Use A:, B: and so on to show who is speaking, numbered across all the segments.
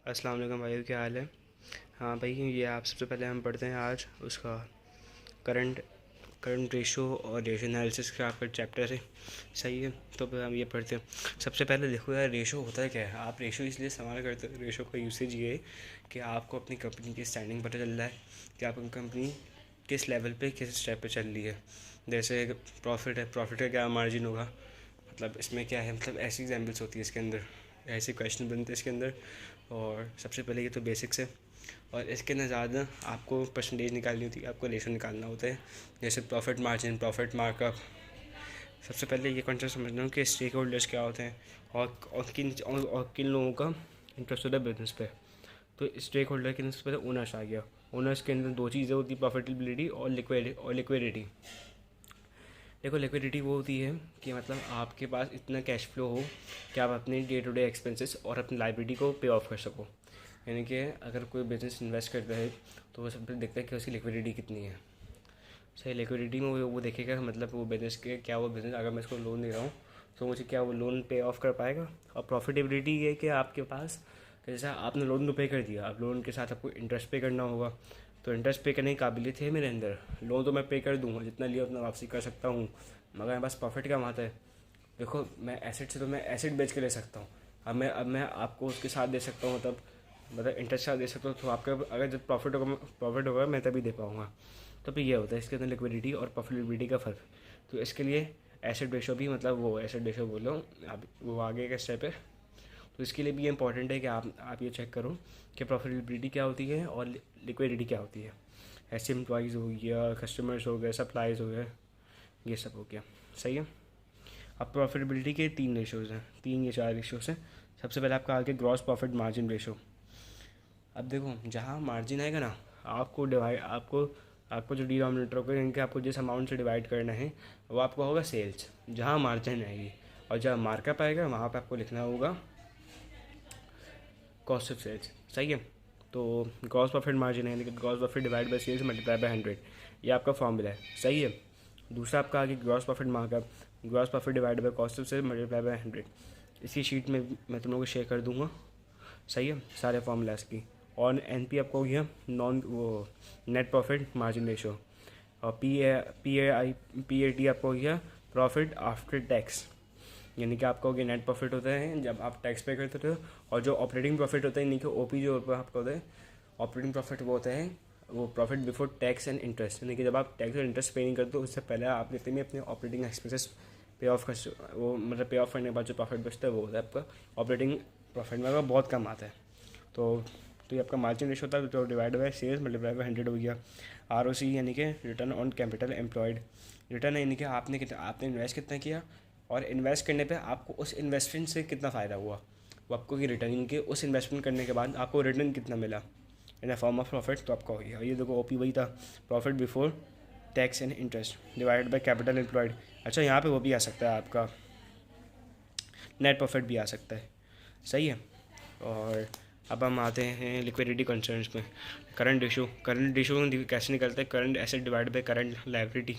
A: अस्सलाम वालेकुम भाई, क्या हाल है। हाँ भाई, ये आप सबसे पहले हम पढ़ते हैं आज उसका करंट करंट रेशो और रेशो एनालिसिस का आपका चैप्टर है। सही है, तो फिर हम ये पढ़ते हैं। सबसे पहले देखो यार, रेशो होता है क्या है। आप रेशो इसलिए इस्तेमाल करते हो, रेशो का यूसेज ये है कि आपको अपनी कंपनी की स्टैंडिंग पता चल रहा है कि आपकी कंपनी किस लेवल पे किस स्टेप पे चल रही है। जैसे प्रॉफिट है, प्रॉफिट का क्या मार्जिन होगा, मतलब इसमें क्या है, मतलब ऐसी एग्जाम्पल्स होती है इसके अंदर, ऐसे क्वेश्चन बनते हैं इसके अंदर। और सबसे पहले ये तो बेसिक्स है, और इसके अंदर ज़्यादा आपको परसेंटेज निकालनी होती है, आपको रेशो निकालना होता है। जैसे प्रॉफिट मार्जिन, प्रॉफिट मार्कअप। सबसे पहले ये कॉन्सेप्ट समझना हो कि स्टेक होल्डर्स क्या होते हैं और किन लोगों का इंटरेस्ट होता है बिजनेस पे। तो स्टेक होल्डर के अंदर सबसे पहले ओनर्स आ गया। ओनर्स के अंदर दो चीज़ें होती है, प्रॉफिटेबिलिटी और लिक्विडिटी। देखो, लिक्विडिटी वो होती है कि मतलब आपके पास इतना कैश फ्लो हो कि आप अपने डे टू डे एक्सपेंसेस और अपनी लाइबिलिटी को पे ऑफ कर सको। यानी कि अगर कोई बिज़नेस इन्वेस्ट करता है तो वो सबसे देखता है कि उसकी लिक्विडिटी कितनी है। सही, लिक्विडिटी में वो देखेगा, मतलब वो बिज़नेस के क्या, वो बिज़नेस अगर मैं इसको लोन दे रहा हूँ तो मुझे क्या वो लोन पे ऑफ कर पाएगा। और प्रॉफिटेबिलिटी ये है कि आपके पास, जैसा आपने लोन तो पे कर दिया, अब लोन के साथ आपको इंटरेस्ट पे करना होगा। तो इंटरेस्ट पे करने की काबिलियत है मेरे अंदर, लोन तो मैं पे कर दूंगा, जितना लिया उतना वापसी कर सकता हूँ, मगर मेरे पास प्रॉफिट कम आता है। देखो, मैं एसेट से तो मैं एसेट बेच के ले सकता हूँ। अब मैं आपको उसके साथ दे सकता हूँ, मतलब इंटरेस्ट साथ दे सकता हूँ, तो आपका अगर जब प्रॉफिट होगा मैं तभी दे पाऊँगा। तो फिर ये होता है इसके अंदर लिक्विडिटी और प्रॉफिटेबिलिटी का फ़र्क। तो इसके लिए एसेट रेशो भी, मतलब वो एसेट रेशो बोलो आप, वो आगे का स्टेप है। तो इसके लिए भी ये इंपॉर्टेंट है कि आप ये चेक करो कि प्रॉफिटेबिलिटी क्या होती है और लिक्विडिटी क्या होती है। ऐसे एम्प्लॉइज़ हो गया, कस्टमर्स हो गए, सप्लाईज हो गए, ये सब हो गया। सही है। अब प्रॉफिटेबिलिटी के तीन रेशोज़ हैं, तीन या चार रेशोज़ हैं। सबसे पहले आपका आगे ग्रॉस प्रॉफिट मार्जिन रेशो। अब देखो, जहाँ मार्जिन आएगा ना, आपको डिवाइड आपको आपको जो डिनोमिनेटर होगा, इनके आपको जिस अमाउंट से डिवाइड करना है वो आपको होगा सेल्स, जहाँ मार्जिन आएगी। और जहाँ मार्कअप आएगा वहाँ पे आपको लिखना होगा कॉस्ट ऑफ सेल्स। सही है। तो ग्रॉस प्रॉफिट मार्जिन है, लेकिन gross profit divide by sales multiply by 100, ये आपका फॉर्मूला है। सही है। दूसरा आपका आगे gross profit markup, gross profit divide by cost of sales multiply by 100। इसी शीट में मैं तुम लोगों को शेयर कर दूंगा। सही है, सारे फॉर्मूलाज की। और एन पी आपको हो गया नॉन वो नेट प्रॉफिट मार्जिन रेशो। और पी ए टी आपको हो गया प्रॉफिट आफ्टर टैक्स। यानी कि आपका हो गया नेट प्रॉफिट होता है जब आप टैक्स पे करते हो। और जो ऑपरेटिंग प्रॉफिट होता है, यानी कि ओ पी जो आपका होता है, ऑपरेटिंग प्रॉफिट वो होता है वो profit before tax and interest. यानी कि जब आप टैक्स और इंटरेस्ट पे नहीं करते हो, उससे पहले आप जितने भी अपने ऑपरेटिंग एक्सपेंसेस पे ऑफ कर, वो मतलब पे ऑफ करने के बाद जो प्रॉफिट बचता है वो होता है आपका ऑपरेटिंग प्रॉफिट में, अगर बहुत कम आता है। तो तो ये आपका मार्जिन रेशो होता है, तो divide by sales multiply by 100 हो गया। आर ओ सी यानी कि return on capital employed. Return है यानी कि आपने इन्वेस्ट कितना किया, और इन्वेस्ट करने पे आपको उस इन्वेस्टमेंट से कितना फ़ायदा हुआ, वो आपको की रिटर्न के उस इन्वेस्टमेंट करने के बाद आपको रिटर्न कितना मिला in the form of profit, तो आपका हो गया। ये देखो, ओपी वही था, profit before tax and interest divided by capital employed. अच्छा, यहाँ पे वो भी आ सकता है आपका नेट प्रॉफिट भी आ सकता है। सही है। और अब हम आते हैं लिक्विडिटी कंसर्न्स में। करंट रेशो कैसे निकलता है, current asset divide by current liability.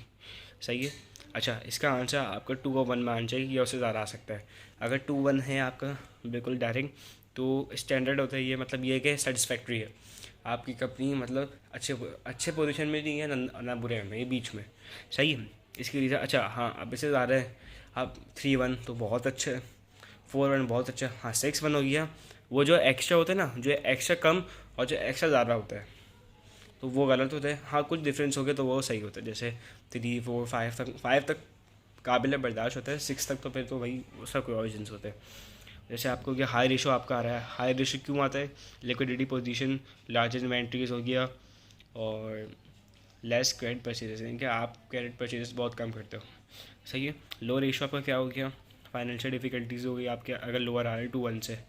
A: सही है। अच्छा, इसका आंसर आपका 2/1 में आना चाहिए या उससे ज़्यादा आ सकता है। अगर 2/1 है आपका बिल्कुल डायरेक्ट, तो स्टैंडर्ड होता है ये, मतलब ये कि सेटिस्फैक्ट्री है आपकी कंपनी, मतलब अच्छे पोजीशन में नहीं है ना, ना बुरे में, ये बीच में। सही है। इसकी रीज़न, अच्छा हाँ, अब इससे ज़्यादा है। अब 3/1 तो बहुत अच्छा है, 4/1 बहुत अच्छा, हाँ 6/1 हो गया। वो जो एक्स्ट्रा होता है ना, जो एक्स्ट्रा कम और जो एक्स्ट्रा ज़्यादा होता है, तो वो गलत होता है। हाँ, कुछ डिफरेंस हो गया तो वो सही होता है, जैसे 3, 4, 5 तक, 5 तक काबिल बर्दाश्त होता है, 6 तक तो फिर तो भाई उसका कोई ऑरिजिन्स होते हैं। जैसे आपको क्या हाई रेशो आपका आ रहा है, हाई रेशो क्यों आता है, लिक्विडिटी पोजीशन, लार्ज इन्वेंट्रीज हो गया, और लेस क्रेडिट परचेजेस, यानी कि आप क्रेडिट परचेजेस बहुत कम करते हो। सही है। लो रेशो आपका क्या हो गया, फाइनेंशियल डिफिकल्टीज़ हो गई आपके, अगर लोअर आ रहे हैं 2/1 से,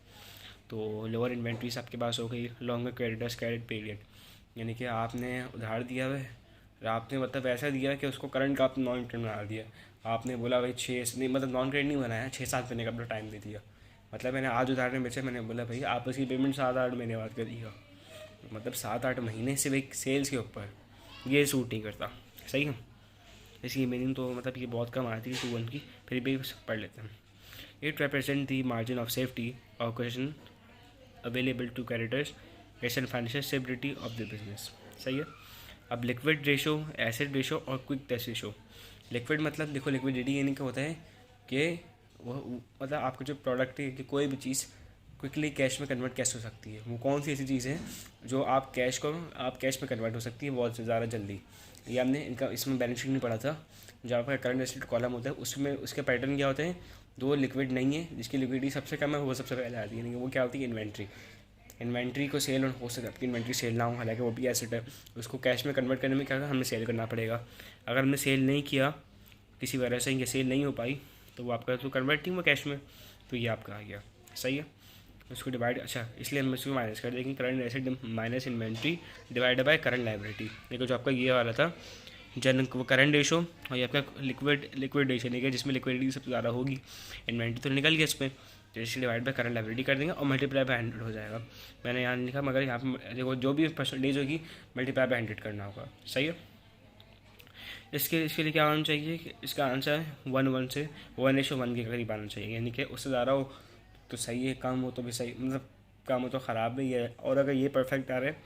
A: तो लोअर इन्वेंट्रीज आपके पास हो गई, लॉन्गर क्रेडिट पीरियड, यानी कि आपने उधार दिया हुआ है, और आपने मतलब ऐसा दिया कि उसको करंट का आपने नॉन करंट बना दिया। आपने बोला भाई 6 नहीं, मतलब नॉन क्रेडिट नहीं बनाया, 6-7 महीने का अपना टाइम दे दिया। मतलब मैंने आज उधार में बेचे, मैंने बोला भाई आप उसकी पेमेंट 7-8 महीने बाद करिएगा, मतलब 7-8 महीने सिर्फ एक सेल्स के ऊपर, ये सूट नहीं करता। सही है। इसकी मीनिंग तो मतलब ये बहुत कम आती है 2/1 की, फिर भी पढ़ लेते हैं। It represent the margin of safety और question available to creditors based on financial stability of the business. सही है। अब लिक्विड रेशो, एसिड रेशो और क्विक टेस्ट रेशो। लिक्विड मतलब देखो लिक्विडिटी यानी क्या होता है कि वो मतलब आपका जो प्रोडक्ट है कि कोई भी चीज़ क्विकली कैश में कन्वर्ट कैसे हो सकती है, वो कौन सी ऐसी चीज़ है जो आप कैश में कन्वर्ट हो सकती है बहुत ज़्यादा जल्दी। ये हमने इनका इसमें बैलेंस शीट नहीं पढ़ा था, जहाँ पर करंट एसेट कॉलम होता है उसमें उसके पैटर्न क्या होते हैं, जो लिक्विड नहीं है जिसकी लिक्विडिटी सबसे कम है वो सबसे पहले आती है, यानी कि वो क्या होती है इन्वेंट्री। इन्वेंट्री को सेल हो सकता है आपकी इन्वेंट्री सेल ना हो, हालांकि वो भी एसेट है, उसको कैश में कन्वर्ट करने में क्या होगा, हमें सेल करना पड़ेगा। अगर हमने सेल नहीं किया किसी वजह से ये सेल नहीं हो पाई तो वो आपका तो कन्वर्टिंग हुआ कैश में, तो ये आपका आ गया। सही है। उसको डिवाइड, अच्छा इसलिए हम इसको माइनस कर देंगे, current asset minus inventory divide by current liability. देखो जो आपका ये वाला था जन वो करंट रेशो और ये आपका लिक्विड रेशो नहीं, जिसमें लिक्विडिटी सबसे ज़्यादा होगी, इन्वेंट्री तो निकल गया इसमें, तो इससे डिवाइड बाय करंट लायबिलिटी कर देंगे और मल्टीप्लाई बाय 100 हो जाएगा। मैंने यहाँ लिखा, मगर यहाँ पर देखो जो भी परसेंटेज होगी मल्टीप्लाई बाय 100 करना होगा। सही है। इसके लिए क्या होना चाहिए कि इसका आंसर 1 से 1:1 के करीब आना चाहिए, यानी कि उससे ज़्यादा हो तो सही है, कम हो तो भी सही, मतलब कम हो तो ख़राब भी है, और अगर ये परफेक्ट आ रहा है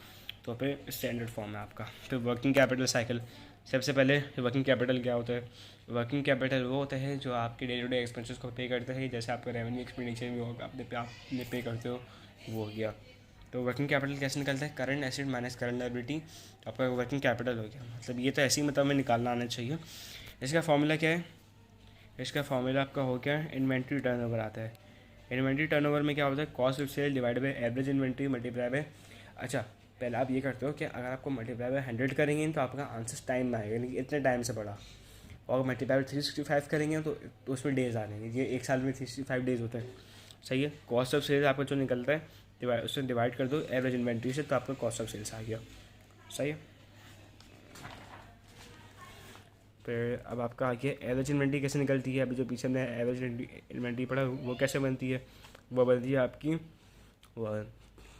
A: तो फिर स्टैंडर्ड फॉर्म है आपका। फिर वर्किंग कैपिटल साइकिल। सबसे पहले वर्किंग कैपिटल क्या होता है, वर्किंग कैपिटल वो होता है जो आपके डे टू डे एक्सपेंसेस को पे करता है, जैसे आपका रेवेन्यू एक्सपेंडिचर भी होगा आपने पे करते हो, वो हो गया। तो वर्किंग कैपिटल कैसे निकलता है, current asset minus current liability, आपका वर्किंग कैपिटल हो गया। मतलब ये तो ऐसे ही मतलब में निकालना आना चाहिए। इसका फॉर्मूला क्या है, इसका फॉर्मूला आपका हो गया इन्वेंट्री टर्नओवर आता है। इन्वेंट्री टर्नओवर में क्या होता है, cost of sale divide by average inventory multiply by, अच्छा पहले आप ये करते हो कि अगर आपको मल्टीप्लाई बाय 100 करेंगे तो आपका आंसर टाइम में आएगा, यानी कि इतने टाइम से बढ़ा, और मल्टीप्लाई बाय 365 करेंगे तो उसमें डेज आ जाएंगे, ये एक साल में 365 डेज होते हैं। सही है। कॉस्ट ऑफ सेल्स आपका जो निकलता है उससे डिवाइड कर दो एवरेज इन्वेंट्री से, तो आपका कॉस्ट ऑफ सेल्स आ गया। सही है। फिर अब आपका आ गया एवरेज इन्वेंट्री कैसे निकलती है, अभी जो पीछे हमने एवरेज इन्वेंट्री पढ़ा वो कैसे बनती है, वो बनती है आपकी वो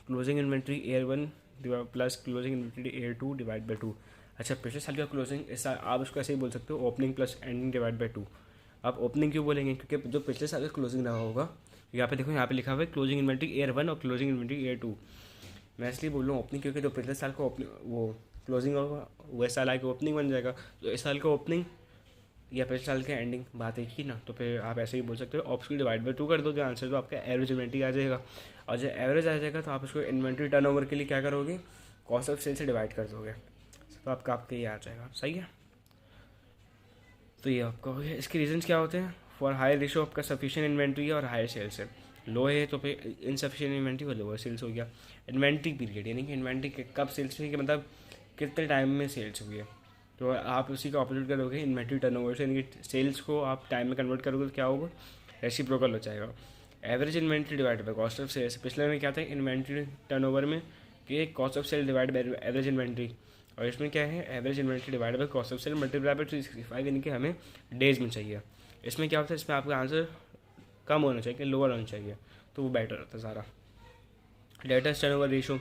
A: closing inventory AR1 plus closing inventory AR2 divide by 2। अच्छा पिछले साल का क्लोजिंग इस साल आप उसको ऐसे ही बोल सकते हो, opening plus ending divide by 2। आप ओपनिंग क्यों बोलेंगे, क्योंकि जो पिछले साल का क्लोजिंग रहा होगा, यहाँ पे देखो यहाँ पे लिखा हुआ है क्लोजिंग इन्वेंट्री AR1 और क्लोजिंग इन्वेंट्री AR2। मैं इसलिए बोल रहा हूँ ओपनिंग, क्योंकि जो पिछले साल का वो क्लोजिंग होगा वो इस साल आके ओपनिंग बन जाएगा, तो इस साल का ओपनिंग या पिछले साल का एंडिंग बात एक ही ना, तो फिर आप ऐसे ही बोल सकते हो, ऑप्शन डिवाइड बाई 2 कर दोगे, आंसर तो आपका एवरेज इन्वेंट्री आ जाएगा। और जब एवरेज आ जाएगा तो आप उसको इन्वेंट्री टर्नओवर के लिए क्या करोगे, कॉस्ट ऑफ सेल से डिवाइड कर दोगे, तो आपका ये आ जाएगा। सही है। तो ये आपका हो गया। इसके रीजंस क्या होते हैं, फॉर हाई रेशो आपका सफिशिएंट इन्वेंट्री है और हायर सेल्स है, लो है तो फिर इनसफिशिएंट इन्वेंट्री और लोअर सेल्स हो गया। इन्वेंट्री पीरियड यानी कि इन्वेंट्री कब सेल्स हुई, कि मतलब कितने टाइम में सेल्स हुई है, तो आप उसी का ऑपोजिट करोगे इन्वेंट्री टर्नओवर से, यानी कि सेल्स को आप टाइम में कन्वर्ट करोगे तो क्या होगा, रेसिप्रोकल हो जाएगा। Average inventory divide by cost of sales, पिछले में क्या था इन्वेंट्री टर्नओवर में कि cost of sale divide by average inventory, और इसमें क्या है average inventory divide by cost of sale multiply by 365, यानी कि हमें डेज में चाहिए। इसमें क्या होता है, इसमें आपका आंसर कम होना चाहिए, लोअर होना चाहिए, तो वो बेटर होता है सारा। डेटर्स टर्नओवर रेशो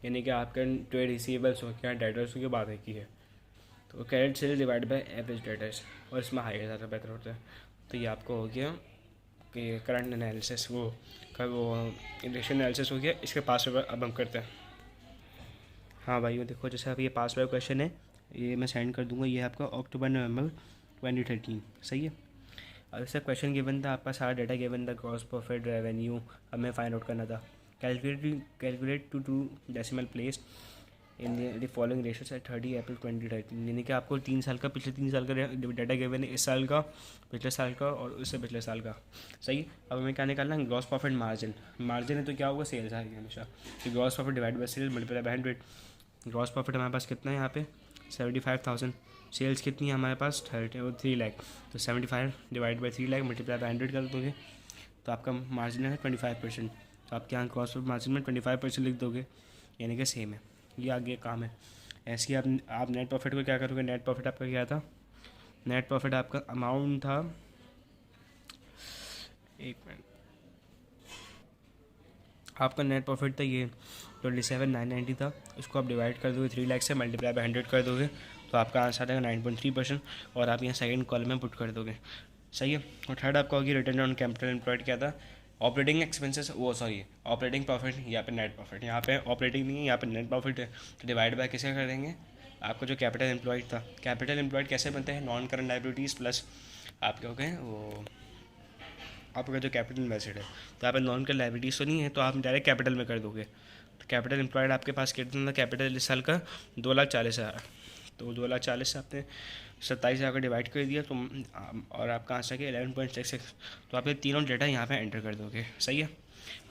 A: यानी कि आपका ट्रेड रिसीवेबल्स हो क्या डेटर्स की बात है की है, तो credit sale divide by average debtors, और इसमें हाई ज़्यादा बेहतर होता है। तो ये आपको हो गया कि करंट एनालिसिस वो इलेक्शन एनालिसिस हो गया। इसके पास अब हम करते हैं। हाँ भाई देखो जैसे अब ये पास वाला क्वेश्चन है, ये मैं सेंड कर दूंगा, ये आपका अक्टूबर नवंबर 2013। सही है। अब इसका क्वेश्चन गिवन था, आपका सारा डाटा गिवन था, ग्रॉस प्रॉफिट रेवेन्यू हमें फाइंड आउट करना था। Calculate to decimal place in the following ratios at 30 April 2013, यानी कि आपको 3 साल का पिछले 3 साल का डाटा गिवन है, इस साल का, पिछले साल का और उससे पिछले साल का। सही। अब हमें क्या निकालना है, ग्रॉस प्रॉफिट मार्जिन। मार्जिन है तो क्या होगा, सेल्स आएगी हमेशा, तो gross profit divide by sales multiply by 100। Gross profit हमारे पास कितना है यहाँ पे 75,000, सेल्स कितनी है हमारे पास 3 लाख, तो 75 divide by 3 lakh multiply by 100 कर दोगे, तो आपका मार्जिन है 25%, तो आपके यहाँ ग्रॉस प्रॉफिट मार्जिन में 25% लिख दोगे, यानी कि सेम है। ये आगे काम है। ऐसे ही आप नेट प्रॉफिट को क्या करोगे, नेट प्रॉफिट आपका क्या था, नेट प्रॉफिट आपका अमाउंट था, एक मिनट, आपका नेट प्रॉफिट था ये 27,990 था, उसको आप डिवाइड कर दोगे 3 लाख से, मल्टीप्लाई बाय 100 कर दोगे, तो आपका आंसर आएगा 9.3%, और आप यहाँ सेकंड कॉलम में पुट कर दोगे। सही है। और थर्ड आपका होगी रिटर्न ऑन कैपिटल एम्प्लॉयड क्या था ऑपरेटिंग एक्सपेंसेस वो सॉरी ऑपरेटिंग प्रॉफिट, यहाँ पे नेट प्रॉफिट, यहाँ पे ऑपरेटिंग नहीं है, यहाँ पे नेट प्रॉफिट है, तो डिवाइड बाय किसे कर देंगे, आपका जो कैपिटल एम्प्लॉयड था। कैपिटल एम्प्लॉयड कैसे बनते हैं, नॉन करंट लाइबिलिटीज़ प्लस आपके हो गए वो आपका जो कैपिटल इन्वेस्टेड है। तो यहाँ पे नॉन करंट लाइबिलिटीज़ तो नहीं है, तो आप डायरेक्ट कैपिटल में कर दोगे। तो कैपिटल एम्प्लॉयड आपके पास कितना था, कैपिटल इस साल का 2,40,000, तो 2,40,000 से आपने 27,000 का डिवाइड कर दिया, तो और आपका आंसर है 11.66। तो आप ये तीनों डेटा यहाँ पे एंटर कर दोगे। सही है,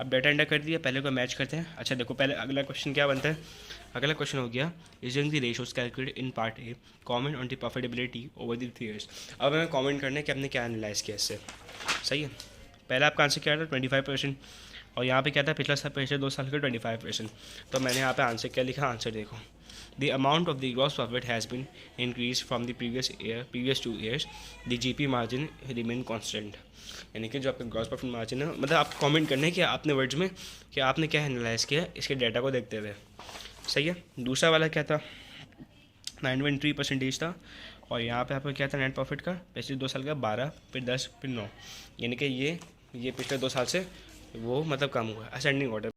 A: अब डेटा एंटर कर दिया, पहले को मैच करते हैं। अच्छा देखो, पहले अगला क्वेश्चन क्या बनता है, अगला क्वेश्चन हो गया using the ratios calculate in part A, comment on the profitability over the 3 years. अब हमें कमेंट करना है कि आपने क्या एनालाइज किया इससे। सही है, पहला आपका आंसर क्या था 25%, और यहाँ पे क्या था पिछले 2 साल का 25%। तो मैंने यहाँ पे आंसर क्या लिखा, आंसर देखो, the amount of the gross profit has been increase from the previous 2 years, the GP margin remain constant. यानी कि जो आपका ग्रॉस प्रॉफिट मार्जिन है, मतलब आप कमेंट करने कि आपने वर्ड्स में कि आपने क्या एनालाइज किया इसके डाटा को देखते हुए। सही है, दूसरा वाला क्या था 9.3% था, और यहाँ पे आपका क्या था नेट प्रॉफिट का पिछले 2 साल का 12, फिर 10, फिर 9, यानी कि ये पिछले 2 साल से वो मतलब कम हुआ असेंडिंग ऑर्डर।